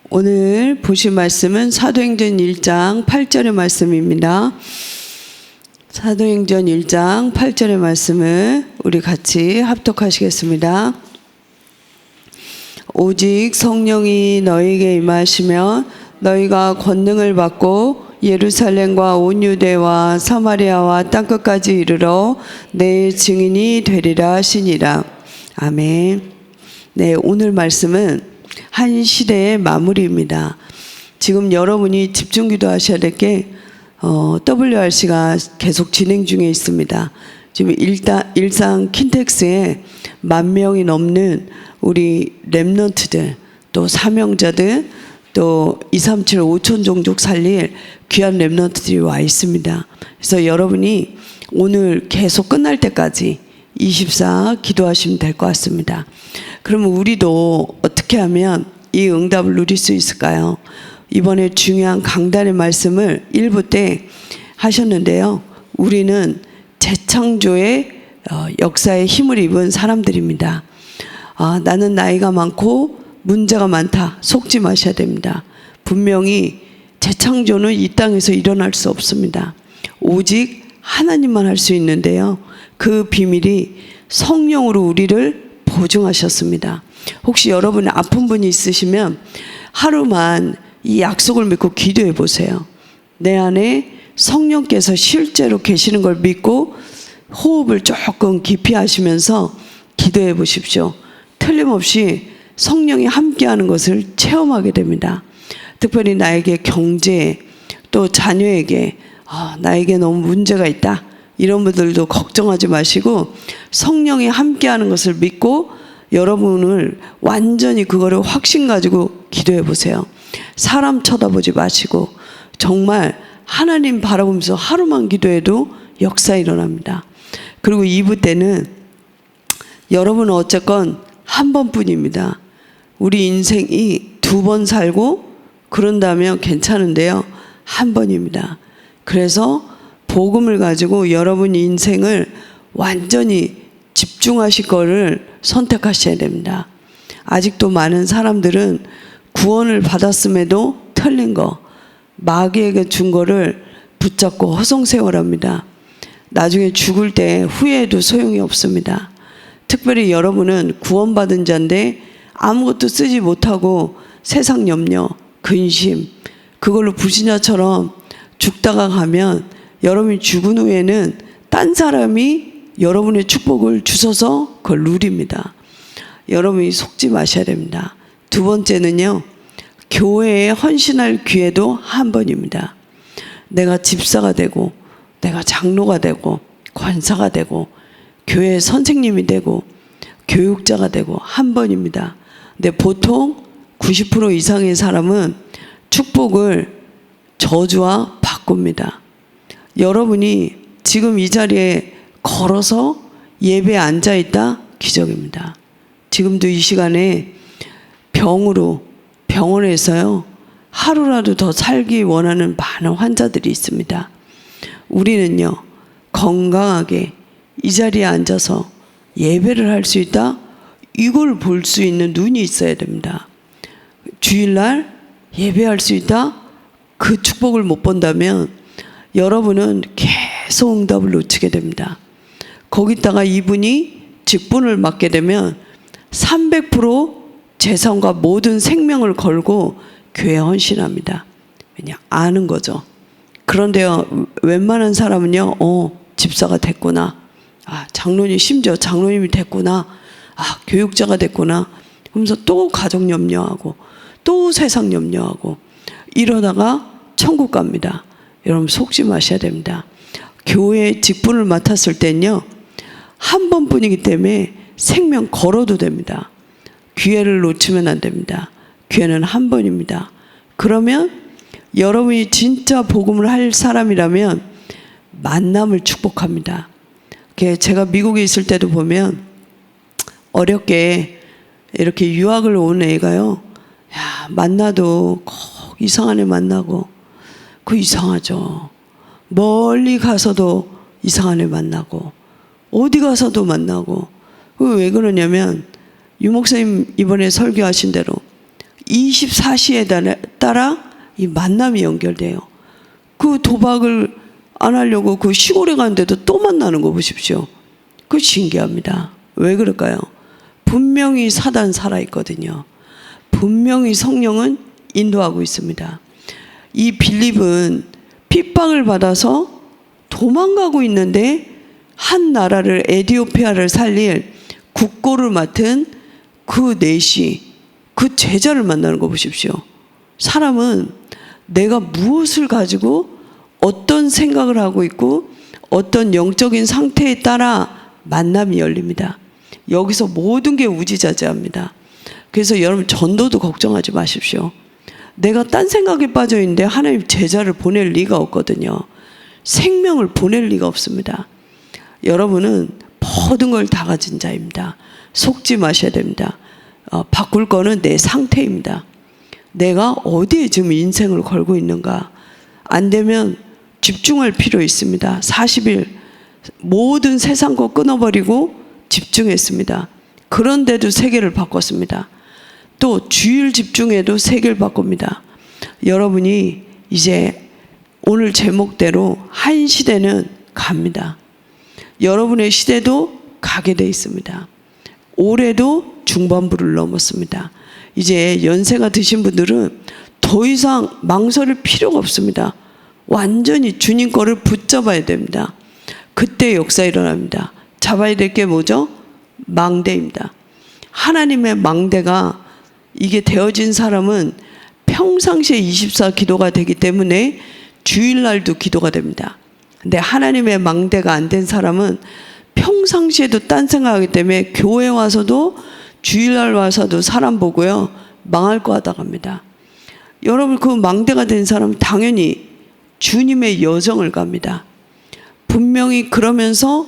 오늘 보실 말씀은 사도행전 1장 8절의 말씀입니다. 사도행전 1장 8절의 말씀을 우리 같이 합독하시겠습니다. 오직 성령이 너희에게 임하시면 너희가 권능을 받고 예루살렘과 온 유대와 사마리아와 땅끝까지 이르러 내 증인이 되리라 하시니라. 아멘. 네, 오늘 말씀은 한 시대의 마무리입니다. 지금 여러분이 집중 기도하셔야 될 게 WRC가 계속 진행 중에 있습니다. 지금 일상 킨텍스에 10,000명이 넘는 우리 렘넌트들, 또 사명자들, 또 237 5천 종족 살릴 귀한 렘넌트들이 와 있습니다. 그래서 여러분이 오늘 계속 끝날 때까지 24 기도하시면 될 것 같습니다. 그러면 우리도 어떻게 하면 이 응답을 누릴 수 있을까요? 이번에 중요한 강단의 말씀을 1부 때 하셨는데요. 우리는 재창조의 역사에 힘을 입은 사람들입니다. 나는 나이가 많고 문제가 많다. 속지 마셔야 됩니다. 분명히 재창조는 이 땅에서 일어날 수 없습니다. 오직 하나님만 할 수 있는데요. 그 비밀이 성령으로 우리를 보증하셨습니다. 혹시 여러분 아픈 분이 있으시면 하루만 이 약속을 믿고 기도해 보세요. 내 안에 성령께서 실제로 계시는 걸 믿고 호흡을 조금 깊이 하시면서 기도해 보십시오. 틀림없이 성령이 함께하는 것을 체험하게 됩니다. 특별히 나에게 경제, 또 자녀에게 나에게 너무 문제가 있다, 이런 분들도 걱정하지 마시고 성령이 함께하는 것을 믿고 여러분을 완전히 그거를 확신 가지고 기도해 보세요. 사람 쳐다보지 마시고 정말 하나님 바라보면서 하루만 기도해도 역사 일어납니다. 그리고 2부 때는 여러분은 어쨌건 한 번뿐입니다. 우리 인생이 2번 살고 그런다면 괜찮은데요, 한 번입니다. 그래서 복음을 가지고 여러분 인생을 완전히 집중하실 거를 선택하셔야 됩니다. 아직도 많은 사람들은 구원을 받았음에도 틀린 거, 마귀에게 준 거를 붙잡고 허송세월합니다. 나중에 죽을 때 후회해도 소용이 없습니다. 특별히 여러분은 구원받은 자인데 아무것도 쓰지 못하고 세상 염려, 근심, 그걸로 불신자처럼 죽다가 가면 여러분이 죽은 후에는 딴 사람이 여러분의 축복을 주셔서 그걸 누립니다. 여러분이 속지 마셔야 됩니다. 2번째는요, 교회에 헌신할 기회도 한 번입니다. 내가 집사가 되고 내가 장로가 되고 권사가 되고 교회 선생님이 되고 교육자가 되고 한 번입니다. 근데 보통 90% 이상의 사람은 축복을 저주와 바꿉니다. 여러분이 지금 이 자리에 걸어서 예배에 앉아있다, 기적입니다. 지금도 이 시간에 병원에서요, 하루라도 더 살기 원하는 많은 환자들이 있습니다. 우리는요, 건강하게 이 자리에 앉아서 예배를 할 수 있다, 이걸 볼 수 있는 눈이 있어야 됩니다. 주일날 예배할 수 있다, 그 축복을 못 본다면 여러분은 계속 응답을 놓치게 됩니다. 거기다가 이분이 직분을 맡게 되면 300% 재산과 모든 생명을 걸고 교회에 헌신합니다. 왜냐? 아는 거죠. 그런데요, 웬만한 사람은요, 집사가 됐구나, 장로님, 심지어 장로님이 됐구나, 교육자가 됐구나, 그러면서 또 가족 염려하고 또 세상 염려하고 이러다가 천국 갑니다. 여러분 속지 마셔야 됩니다. 교회 직분을 맡았을 때는요, 한 번뿐이기 때문에 생명 걸어도 됩니다. 기회를 놓치면 안 됩니다. 기회는 한 번입니다. 그러면 여러분이 진짜 복음을 할 사람이라면 만남을 축복합니다. 제가 미국에 있을 때도 보면 어렵게 이렇게 유학을 온 애가요, 만나도 꼭 이상한 애 만나고, 그 이상하죠. 멀리 가서도 이상한 애 만나고 어디 가서도 만나고. 왜 그러냐면 유 목사님 이번에 설교하신 대로 24시에 따라 이 만남이 연결돼요. 그 도박을 안 하려고 그 시골에 갔는데도 또 만나는 거 보십시오. 그거 신기합니다. 왜 그럴까요? 분명히 사단 살아있거든요. 분명히 성령은 인도하고 있습니다. 이 빌립은 핍박을 받아서 도망가고 있는데 한 나라를 에디오피아를 살릴 국고를 맡은 그 내시, 그 제자를 만나는 거 보십시오. 사람은 내가 무엇을 가지고 어떤 생각을 하고 있고 어떤 영적인 상태에 따라 만남이 열립니다. 여기서 모든 게 우지자지합니다. 그래서 여러분 전도도 걱정하지 마십시오. 내가 딴 생각에 빠져 있는데 하나님 제자를 보낼 리가 없거든요. 생명을 보낼 리가 없습니다. 여러분은 모든 걸 다 가진 자입니다. 속지 마셔야 됩니다. 바꿀 거는 내 상태입니다. 내가 어디에 지금 인생을 걸고 있는가. 안 되면 집중할 필요 있습니다. 40일 모든 세상 거 끊어버리고 집중했습니다. 그런데도 세계를 바꿨습니다. 또 주일 집중해도 세계를 바꿉니다. 여러분이 이제 오늘 제목대로 한 시대는 갑니다. 여러분의 시대도 가게 돼 있습니다. 올해도 중반부를 넘었습니다. 이제 연세가 드신 분들은 더 이상 망설일 필요가 없습니다. 완전히 주님 거를 붙잡아야 됩니다. 그때 역사 일어납니다. 잡아야 될 게 뭐죠? 망대입니다. 하나님의 망대가 이게 되어진 사람은 평상시에 24 기도가 되기 때문에 주일날도 기도가 됩니다. 근데 하나님의 망대가 안 된 사람은 평상시에도 딴 생각하기 때문에 교회 와서도 주일날 와서도 사람 보고요 망할 거 하다 갑니다. 여러분 그 망대가 된 사람은 당연히 주님의 여정을 갑니다. 분명히 그러면서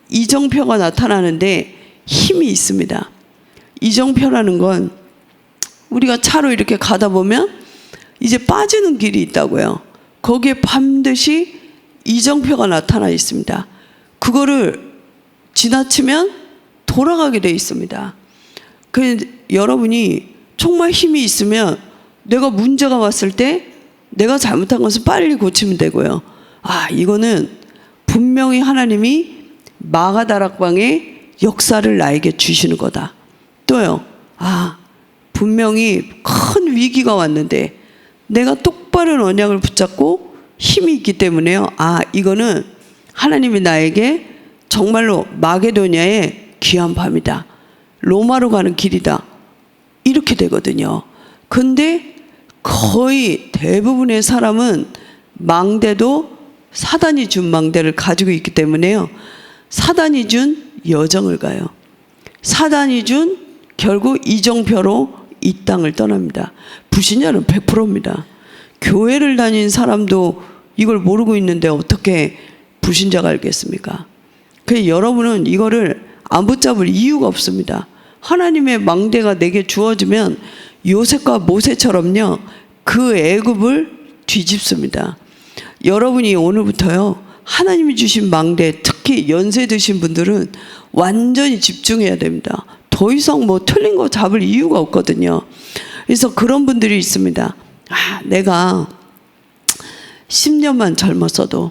이정표가 나타나는데 힘이 있습니다. 이정표라는 건 우리가 차로 이렇게 가다 보면 이제 빠지는 길이 있다고요. 거기에 반드시 이정표가 나타나 있습니다. 그거를 지나치면 돌아가게 돼 있습니다. 여러분이 정말 힘이 있으면 내가 문제가 왔을 때 내가 잘못한 것을 빨리 고치면 되고요. 이거는 분명히 하나님이 마가다락방의 역사를 나에게 주시는 거다. 또요. 분명히 큰 위기가 왔는데 내가 똑바른 언약을 붙잡고 힘이 있기 때문에요. 이거는 하나님이 나에게 정말로 마게도냐의 귀한 밤이다. 로마로 가는 길이다. 이렇게 되거든요. 근데 거의 대부분의 사람은 망대도 사단이 준 망대를 가지고 있기 때문에요. 사단이 준 여정을 가요. 사단이 준 결국 이정표로 이 땅을 떠납니다. 불신자는 100%입니다. 교회를 다닌 사람도 이걸 모르고 있는데 어떻게 불신자가 알겠습니까? 그래서 여러분은 이거를 안 붙잡을 이유가 없습니다. 하나님의 망대가 내게 주어지면 요셉과 모세처럼요 그 애굽을 뒤집습니다. 여러분이 오늘부터요 하나님이 주신 망대, 특히 연세 드신 분들은 완전히 집중해야 됩니다. 더 이상 틀린 거 잡을 이유가 없거든요. 그래서 그런 분들이 있습니다. 내가 10년만 젊었어도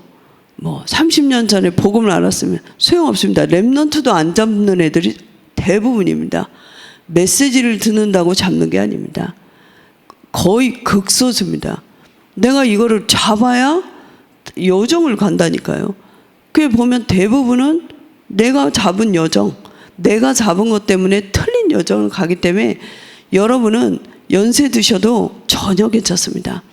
30년 전에 복음을 알았으면 소용없습니다. 렘넌트도 안 잡는 애들이 대부분입니다. 메시지를 듣는다고 잡는 게 아닙니다. 거의 극소수입니다. 내가 이거를 잡아야 여정을 간다니까요. 그게 보면 대부분은 내가 잡은 여정, 내가 잡은 것 때문에 틀린 여정을 가기 때문에 여러분은 연세 드셔도 전혀 괜찮습니다.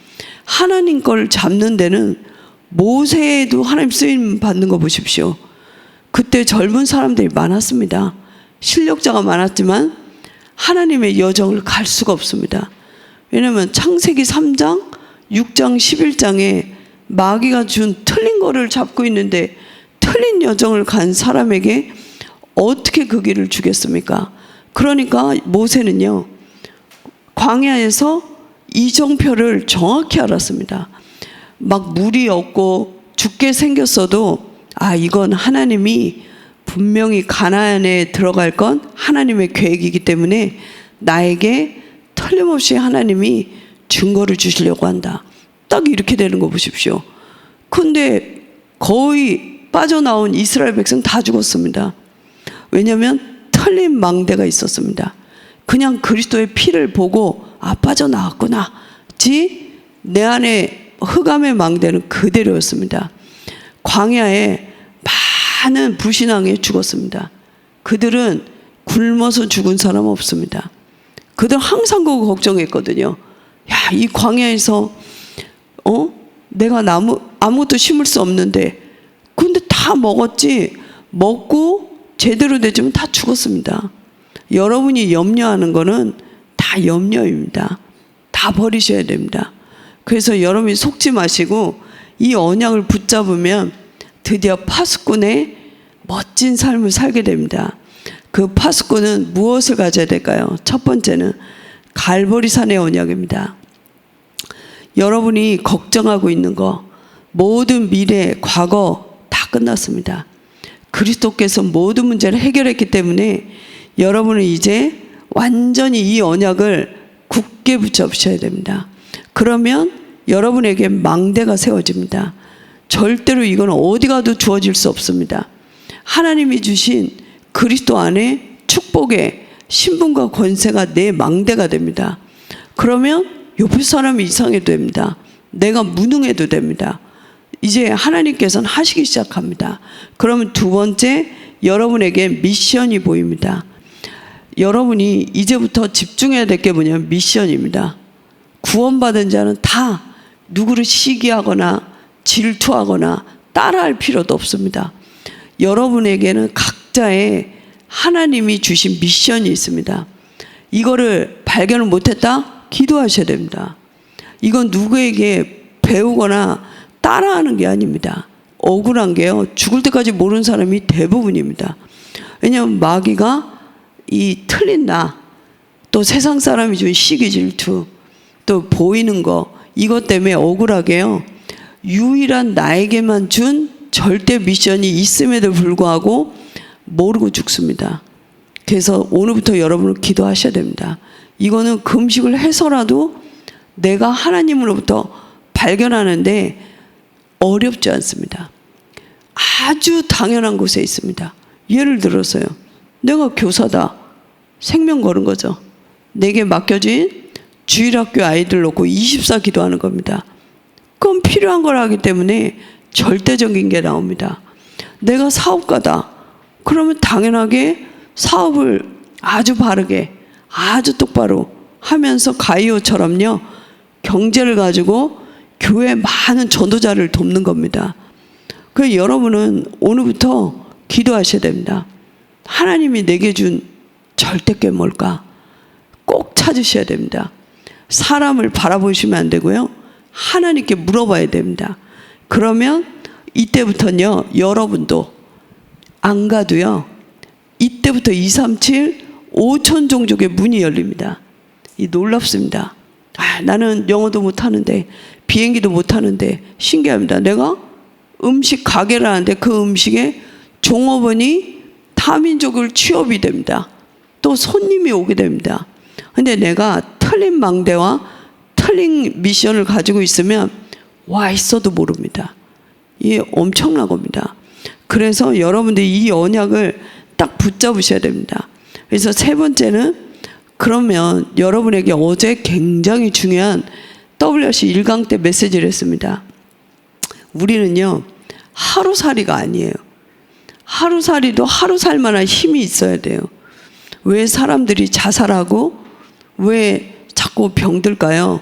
하나님 걸 잡는 데는 모세에도 하나님 쓰임 받는 거 보십시오. 그때 젊은 사람들이 많았습니다. 실력자가 많았지만 하나님의 여정을 갈 수가 없습니다. 왜냐하면 창세기 3장, 6장, 11장에 마귀가 준 틀린 거를 잡고 있는데 틀린 여정을 간 사람에게 어떻게 그 길을 주겠습니까? 그러니까 모세는요 광야에서 이정표를 정확히 알았습니다. 막 물이 없고 죽게 생겼어도 이건 하나님이 분명히 가나안에 들어갈 건 하나님의 계획이기 때문에 나에게 틀림없이 하나님이 증거를 주시려고 한다. 딱 이렇게 되는 거 보십시오. 근데 거의 빠져나온 이스라엘 백성 다 죽었습니다. 왜냐하면 틀린 망대가 있었습니다. 그냥 그리스도의 피를 보고 빠져나왔구나 지 내 안에 흑암의 망대는 그대로였습니다. 광야에 많은 불신앙에 죽었습니다. 그들은 굶어서 죽은 사람 없습니다. 그들 항상 그거 걱정했거든요. 야, 이 광야에서 내가 아무것도 심을 수 없는데 근데 다 먹었지. 먹고 제대로 되지면 다 죽었습니다. 여러분이 염려하는 거는 다 염려입니다. 다 버리셔야 됩니다. 그래서 여러분이 속지 마시고 이 언약을 붙잡으면 드디어 파수꾼의 멋진 삶을 살게 됩니다. 그 파수꾼은 무엇을 가져야 될까요? 첫 번째는 갈보리산의 언약입니다. 여러분이 걱정하고 있는 거, 모든 미래, 과거 다 끝났습니다. 그리스도께서 모든 문제를 해결했기 때문에 여러분은 이제 완전히 이 언약을 굳게 붙잡으셔야 됩니다. 그러면 여러분에게 망대가 세워집니다. 절대로 이건 어디 가도 주어질 수 없습니다. 하나님이 주신 그리스도 안에 축복의 신분과 권세가 내 망대가 됩니다. 그러면 옆에 사람이 이상해도 됩니다. 내가 무능해도 됩니다. 이제 하나님께서는 하시기 시작합니다. 그러면 두 번째, 여러분에게 미션이 보입니다. 여러분이 이제부터 집중해야 될 게 뭐냐면 미션입니다. 구원받은 자는 다 누구를 시기하거나 질투하거나 따라할 필요도 없습니다. 여러분에게는 각자의 하나님이 주신 미션이 있습니다. 이거를 발견을 못했다? 기도하셔야 됩니다. 이건 누구에게 배우거나 따라하는 게 아닙니다. 억울한 게요, 죽을 때까지 모르는 사람이 대부분입니다. 왜냐하면 마귀가 이 틀린 나, 또 세상 사람이 준 시기 질투, 또 보이는 거, 이것 때문에 억울하게요, 유일한 나에게만 준 절대 미션이 있음에도 불구하고 모르고 죽습니다. 그래서 오늘부터 여러분은 기도하셔야 됩니다. 이거는 금식을 해서라도 내가 하나님으로부터 발견하는데 어렵지 않습니다. 아주 당연한 곳에 있습니다. 예를 들어서요, 내가 교사다, 생명 거는 거죠. 내게 맡겨진 주일학교 아이들 놓고 24 기도하는 겁니다. 그건 필요한 걸 하기 때문에 절대적인 게 나옵니다. 내가 사업가다, 그러면 당연하게 사업을 아주 바르게, 아주 똑바로 하면서 가이오처럼요, 경제를 가지고 교회 많은 전도자를 돕는 겁니다. 그래서 여러분은 오늘부터 기도하셔야 됩니다. 하나님이 내게 준 절대께 뭘까? 꼭 찾으셔야 됩니다. 사람을 바라보시면 안 되고요, 하나님께 물어봐야 됩니다. 그러면 이때부터는요, 여러분도 안 가도요, 이때부터 237 5천 종족의 문이 열립니다. 이 놀랍습니다. 나는 영어도 못하는데 비행기도 못하는데 신기합니다. 내가 음식 가게를 하는데 그 음식에 종업원이 타민족을 취업이 됩니다. 또 손님이 오게 됩니다. 근데 내가 틀린 망대와 틀린 미션을 가지고 있으면 와 있어도 모릅니다. 이게 엄청난 겁니다. 그래서 여러분들이 이 언약을 딱 붙잡으셔야 됩니다. 그래서 세 번째는, 그러면 여러분에게 어제 굉장히 중요한 WRC 1강 때 메시지를 했습니다. 우리는요, 하루살이가 아니에요. 하루살이도 하루 살 만한 힘이 있어야 돼요. 왜 사람들이 자살하고 왜 자꾸 병들까요?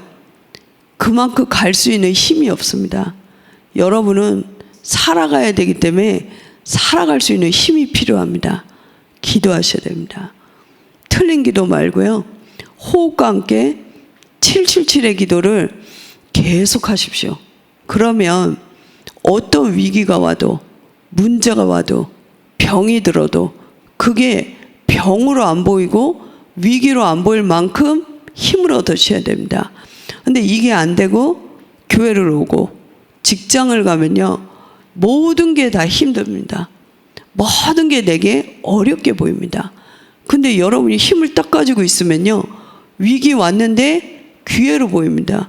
그만큼 갈 수 있는 힘이 없습니다. 여러분은 살아가야 되기 때문에 살아갈 수 있는 힘이 필요합니다. 기도하셔야 됩니다. 틀린 기도 말고요, 호흡과 함께 777의 기도를 계속 하십시오. 그러면 어떤 위기가 와도, 문제가 와도, 병이 들어도 그게 병으로 안 보이고 위기로 안 보일 만큼 힘을 얻으셔야 됩니다. 근데 이게 안 되고 교회를 오고 직장을 가면요, 모든 게 다 힘듭니다. 모든 게 내게 어렵게 보입니다. 근데 여러분이 힘을 딱 가지고 있으면요, 위기 왔는데 기회로 보입니다.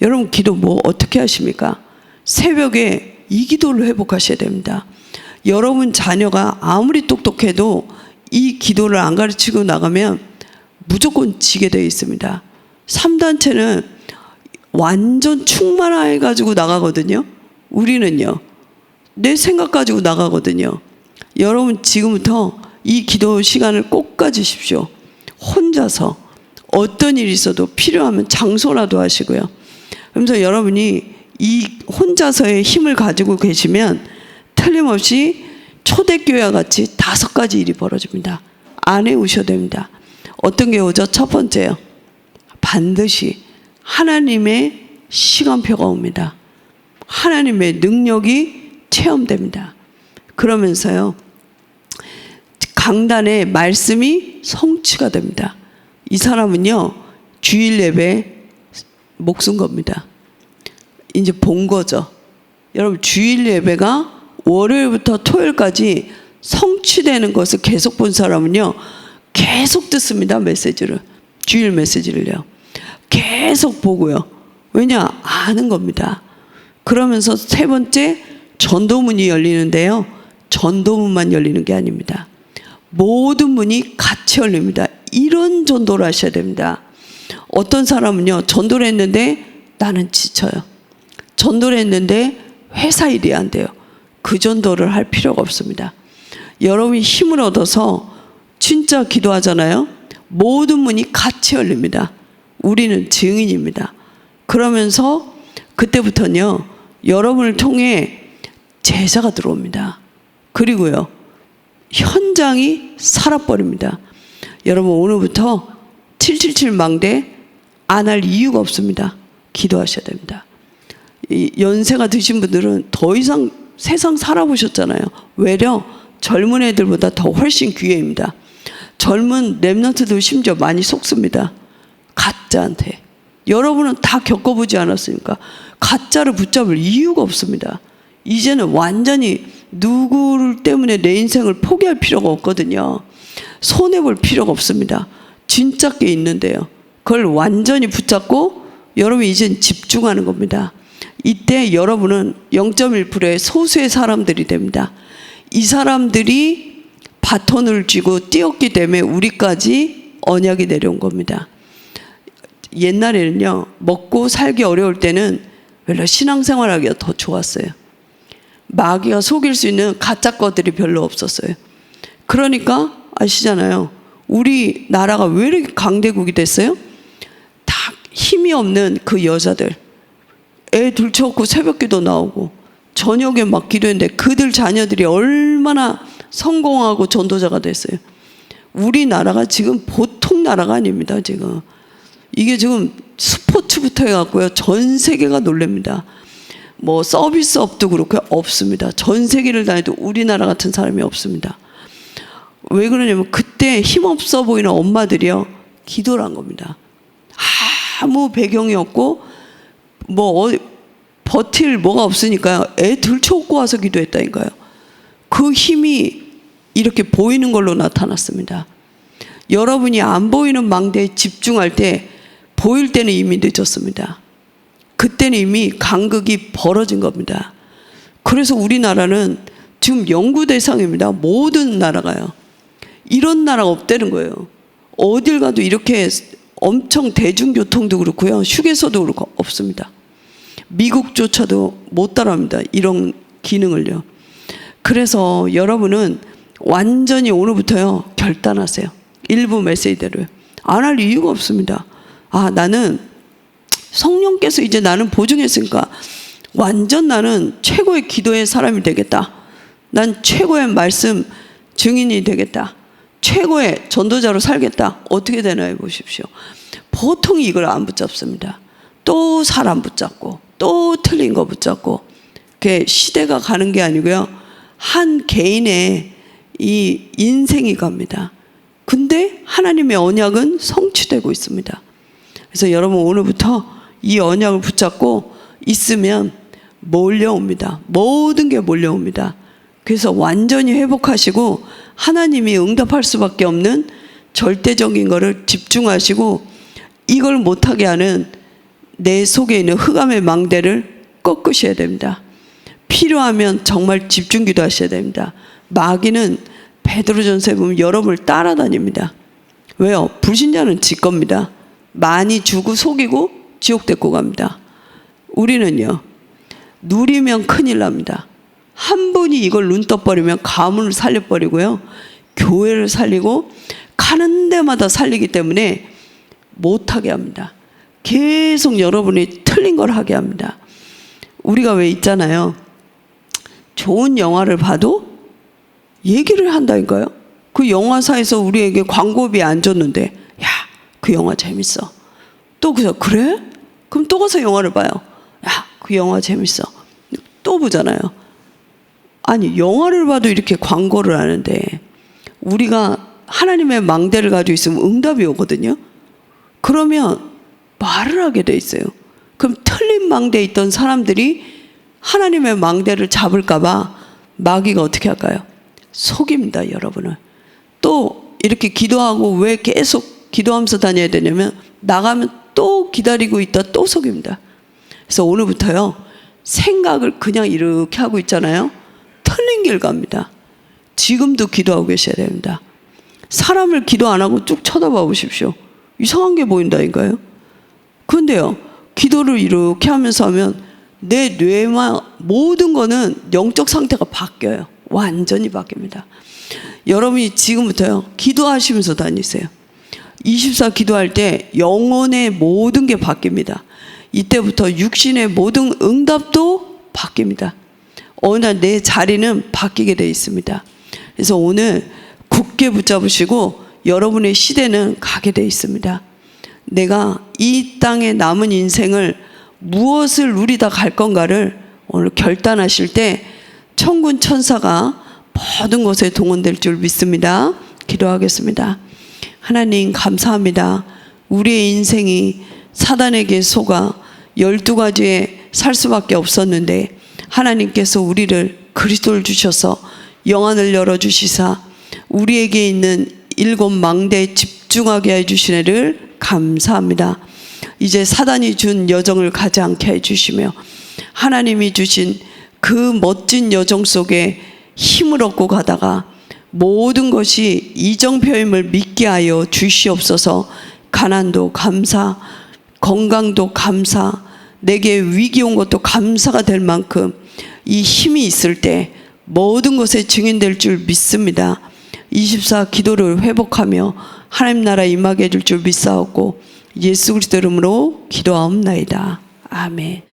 여러분 기도 뭐 어떻게 하십니까? 새벽에 이 기도를 회복하셔야 됩니다. 여러분 자녀가 아무리 똑똑해도 이 기도를 안 가르치고 나가면 무조건 지게 되어 있습니다. 3단체는 완전 충만해가지고 나가거든요. 우리는요, 내 생각 가지고 나가거든요. 여러분 지금부터 이 기도 시간을 꼭 가지십시오. 혼자서 어떤 일이 있어도 필요하면 장소라도 하시고요. 그러면서 여러분이 이 혼자서의 힘을 가지고 계시면 틀림없이 초대교회와 같이 5가지 일이 벌어집니다. 안 해오셔야 됩니다. 어떤 게 오죠? 첫 번째요, 반드시 하나님의 시간표가 옵니다. 하나님의 능력이 체험됩니다. 그러면서요, 강단의 말씀이 성취가 됩니다. 이 사람은요, 주일 예배 목숨 겁니다. 이제 본 거죠. 여러분 주일 예배가 월요일부터 토요일까지 성취되는 것을 계속 본 사람은요, 계속 듣습니다. 메시지를, 주일 메시지를요, 계속 보고요. 왜냐? 아는 겁니다. 그러면서 세 번째, 전도문이 열리는데요, 전도문만 열리는 게 아닙니다. 모든 문이 같이 열립니다. 이런 전도를 하셔야 됩니다. 어떤 사람은요, 전도를 했는데 나는 지쳐요. 전도를 했는데 회사 일이 안 돼요. 그 전도를 할 필요가 없습니다. 여러분이 힘을 얻어서 진짜 기도하잖아요. 모든 문이 같이 열립니다. 우리는 증인입니다. 그러면서 그때부터는요, 여러분을 통해 제자가 들어옵니다. 그리고요, 현장이 살아버립니다. 여러분 오늘부터 777 망대 안 할 이유가 없습니다. 기도하셔야 됩니다. 이 연세가 드신 분들은 더 이상 세상 살아보셨잖아요. 외려 젊은 애들보다 더 훨씬 기회입니다. 젊은 랩런트도 심지어 많이 속습니다. 가짜한테. 여러분은 다 겪어보지 않았습니까? 가짜를 붙잡을 이유가 없습니다. 이제는 완전히 누구 때문에 내 인생을 포기할 필요가 없거든요. 손해볼 필요가 없습니다. 진짜 게 있는데요, 그걸 완전히 붙잡고 여러분이 이젠 집중하는 겁니다. 이때 여러분은 0.1%의 소수의 사람들이 됩니다. 이 사람들이 바톤을 쥐고 뛰었기 때문에 우리까지 언약이 내려온 겁니다. 옛날에는요, 먹고 살기 어려울 때는 별로 신앙생활하기가 더 좋았어요. 마귀가 속일 수 있는 가짜 것들이 별로 없었어요. 그러니까 아시잖아요, 우리 나라가 왜 이렇게 강대국이 됐어요? 다 힘이 없는 그 여자들, 애 둘째없고 새벽기도 나오고 저녁에 막 기도했는데 그들 자녀들이 얼마나 성공하고 전도자가 됐어요. 우리나라가 지금 보통 나라가 아닙니다. 지금 이게 지금 스포츠부터 해갖고요, 전 세계가 놀랍니다. 뭐 서비스업도 그렇고 없습니다. 전 세계를 다녀도 우리나라 같은 사람이 없습니다. 왜 그러냐면 그때 힘없어 보이는 엄마들이요, 기도를 한 겁니다. 아무 배경이 없고 뭐 버틸 뭐가 없으니까요, 애 들쳐오고 와서 기도했다니까요. 그 힘이 이렇게 보이는 걸로 나타났습니다. 여러분이 안 보이는 망대에 집중할 때 보일 때는 이미 늦었습니다. 그때는 이미 간극이 벌어진 겁니다. 그래서 우리나라는 지금 연구 대상입니다. 모든 나라가요. 이런 나라가 없다는 거예요. 어딜 가도 이렇게 엄청 대중교통도 그렇고요, 휴게소도 그렇고 없습니다. 미국조차도 못 따라합니다. 이런 기능을요. 그래서 여러분은 완전히 오늘부터요, 결단하세요. 일부 메시지대로요. 안 할 이유가 없습니다. 아, 나는 성령께서 이제 나는 보증했으니까 완전 나는 최고의 기도의 사람이 되겠다. 난 최고의 말씀 증인이 되겠다. 최고의 전도자로 살겠다. 어떻게 되나요? 보십시오. 보통 이걸 안 붙잡습니다. 또 사람 붙잡고 또 틀린 거 붙잡고, 그게 시대가 가는 게 아니고요, 한 개인의 이 인생이 갑니다. 근데 하나님의 언약은 성취되고 있습니다. 그래서 여러분 오늘부터 이 언약을 붙잡고 있으면 몰려옵니다. 모든 게 몰려옵니다. 그래서 완전히 회복하시고 하나님이 응답할 수밖에 없는 절대적인 거를 집중하시고 이걸 못하게 하는 내 속에 있는 흑암의 망대를 꺾으셔야 됩니다. 필요하면 정말 집중 기도하셔야 됩니다. 마귀는 베드로전서에 보면 여러분을 따라다닙니다. 왜요? 불신자는 지 겁니다. 많이 주고 속이고 지옥 데리고 갑니다. 우리는요, 누리면 큰일 납니다. 한 분이 이걸 눈 떠버리면 가문을 살려버리고요, 교회를 살리고 가는 데마다 살리기 때문에 못하게 합니다. 계속 여러분이 틀린 걸 하게 합니다. 우리가 왜 있잖아요, 좋은 영화를 봐도 얘기를 한다니까요. 그 영화사에서 우리에게 광고비 안 줬는데, 야, 그 영화 재밌어. 또 그래? 그럼 또 가서 영화를 봐요. 야, 그 영화 재밌어. 또 보잖아요. 아니, 영화를 봐도 이렇게 광고를 하는데 우리가 하나님의 망대를 가지고 있으면 응답이 오거든요. 그러면 말을 하게 돼 있어요. 그럼 틀린 망대에 있던 사람들이 하나님의 망대를 잡을까 봐 마귀가 어떻게 할까요? 속입니다, 여러분을. 또 이렇게 기도하고 왜 계속 기도하면서 다녀야 되냐면, 나가면 또 기다리고 있다 또 속입니다. 그래서 오늘부터요, 생각을 그냥 이렇게 하고 있잖아요. 틀린 길 갑니다. 지금도 기도하고 계셔야 됩니다. 사람을 기도 안 하고 쭉 쳐다봐 보십시오. 이상한 게 보인다니까요. 그런데요, 기도를 이렇게 하면서 하면 내 뇌만 모든 거는 영적 상태가 바뀌어요. 완전히 바뀝니다. 여러분이 지금부터요, 기도하시면서 다니세요. 24 기도할 때 영혼의 모든 게 바뀝니다. 이때부터 육신의 모든 응답도 바뀝니다. 어느 날 내 자리는 바뀌게 되어 있습니다. 그래서 오늘 굳게 붙잡으시고 여러분의 시대는 가게 되어 있습니다. 내가 이 땅에 남은 인생을 무엇을 누리다 갈 건가를 오늘 결단하실 때 천군 천사가 모든 곳에 동원될 줄 믿습니다. 기도하겠습니다. 하나님 감사합니다. 우리의 인생이 사단에게 속아 12가지에 살 수밖에 없었는데 하나님께서 우리를 그리스도를 주셔서 영안을 열어주시사 우리에게 있는 7 망대에 집중하게 해주시네를 감사합니다. 이제 사단이 준 여정을 가지 않게 해주시며 하나님이 주신 그 멋진 여정 속에 힘을 얻고 가다가 모든 것이 이정표임을 믿게 하여 주시옵소서. 가난도 감사, 건강도 감사, 내게 위기 온 것도 감사가 될 만큼 이 힘이 있을 때 모든 것에 증인될 줄 믿습니다. 24 기도를 회복하며 하나님 나라 임하게 해줄 줄 믿사옵고 예수 그리스도 이름으로 기도하옵나이다. 아멘.